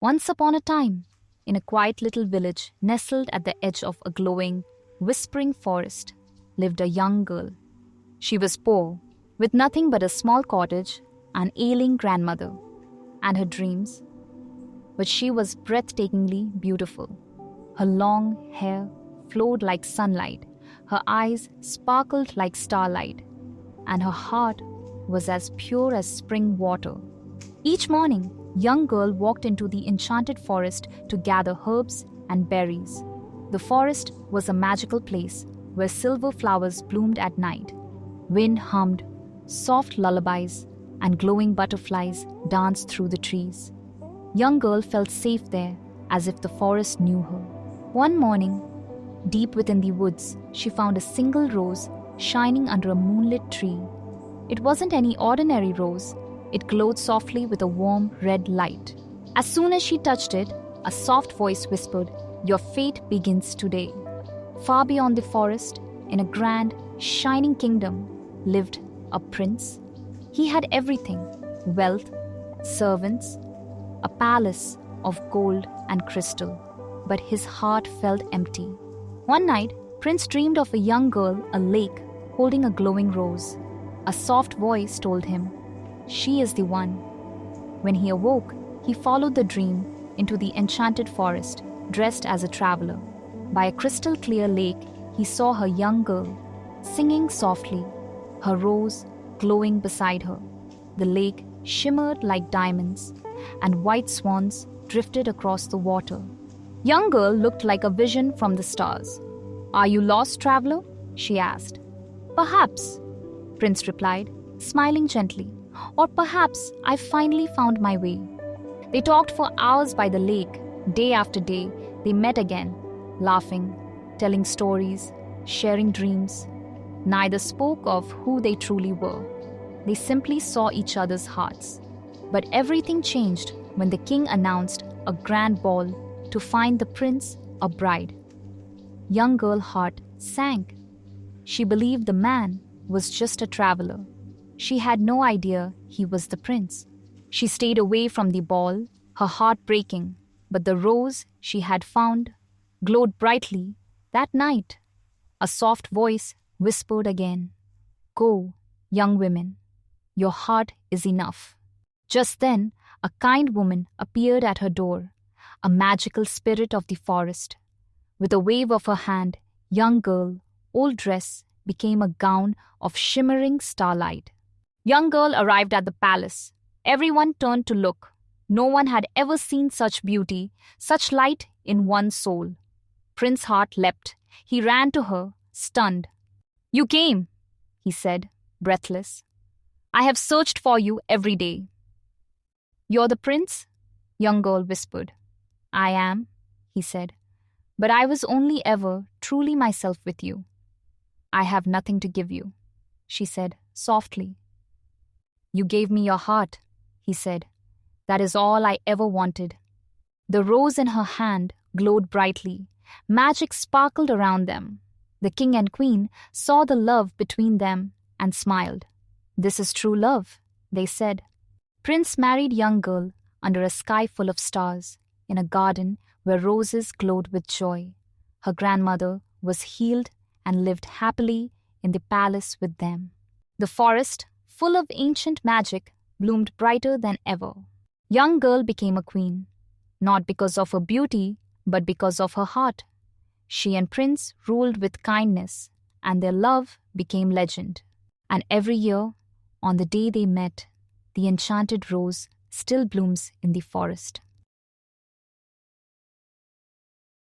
Once upon a time, in a quiet little village nestled at the edge of a glowing, whispering forest, lived a young girl. She was poor, with nothing but a small cottage, an ailing grandmother, and her dreams. But she was breathtakingly beautiful. Her long hair flowed like sunlight, her eyes sparkled like starlight, and her heart was as pure as spring water. Each morning, young girl walked into the enchanted forest to gather herbs and berries. The forest was a magical place where silver flowers bloomed at night. Wind hummed, soft lullabies, and glowing butterflies danced through the trees. Young girl felt safe there, as if the forest knew her. One morning, deep within the woods, she found a single rose shining under a moonlit tree. It wasn't any ordinary rose. It glowed softly with a warm red light. As soon as she touched it, a soft voice whispered, "Your fate begins today." Far beyond the forest, in a grand, shining kingdom, lived a prince. He had everything: wealth, servants, a palace of gold and crystal. But his heart felt empty. One night, Prince dreamed of a young girl, a lake, holding a glowing rose. A soft voice told him, "She is the one." When he awoke, he followed the dream into the enchanted forest, dressed as a traveler. By a crystal clear lake, he saw her young girl, singing softly, her rose glowing beside her. The lake shimmered like diamonds, and white swans drifted across the water. Young girl looked like a vision from the stars. "Are you lost, traveler?" she asked. "Perhaps," Prince replied, smiling gently. "Or perhaps I've finally found my way." They talked for hours by the lake. Day after day, they met again, laughing, telling stories, sharing dreams. Neither spoke of who they truly were. They simply saw each other's hearts. But everything changed when the king announced a grand ball to find the prince a bride. Young girl's heart sank. She believed the man was just a traveler. She had no idea he was the prince. She stayed away from the ball, her heart breaking, but the rose she had found glowed brightly that night. A soft voice whispered again, "Go, young women, your heart is enough." Just then, a kind woman appeared at her door, a magical spirit of the forest. With a wave of her hand, young girl, old dress, became a gown of shimmering starlight. Young girl arrived at the palace. Everyone turned to look. No one had ever seen such beauty, such light in one's soul. Prince's heart leapt. He ran to her, stunned. "You came," he said, breathless. "I have searched for you every day." "You're the prince?" Young girl whispered. "I am," he said, "but I was only ever truly myself with you." "I have nothing to give you," she said softly. "You gave me your heart," he said. "That is all I ever wanted." The rose in her hand glowed brightly. Magic sparkled around them. The king and queen saw the love between them and smiled. "This is true love," they said. Prince married young girl under a sky full of stars, in a garden where roses glowed with joy. Her grandmother was healed and lived happily in the palace with them. The forest, full of ancient magic, bloomed brighter than ever. Young girl became a queen, not because of her beauty, but because of her heart. She and Prince ruled with kindness, and their love became legend. And every year, on the day they met, the enchanted rose still blooms in the forest.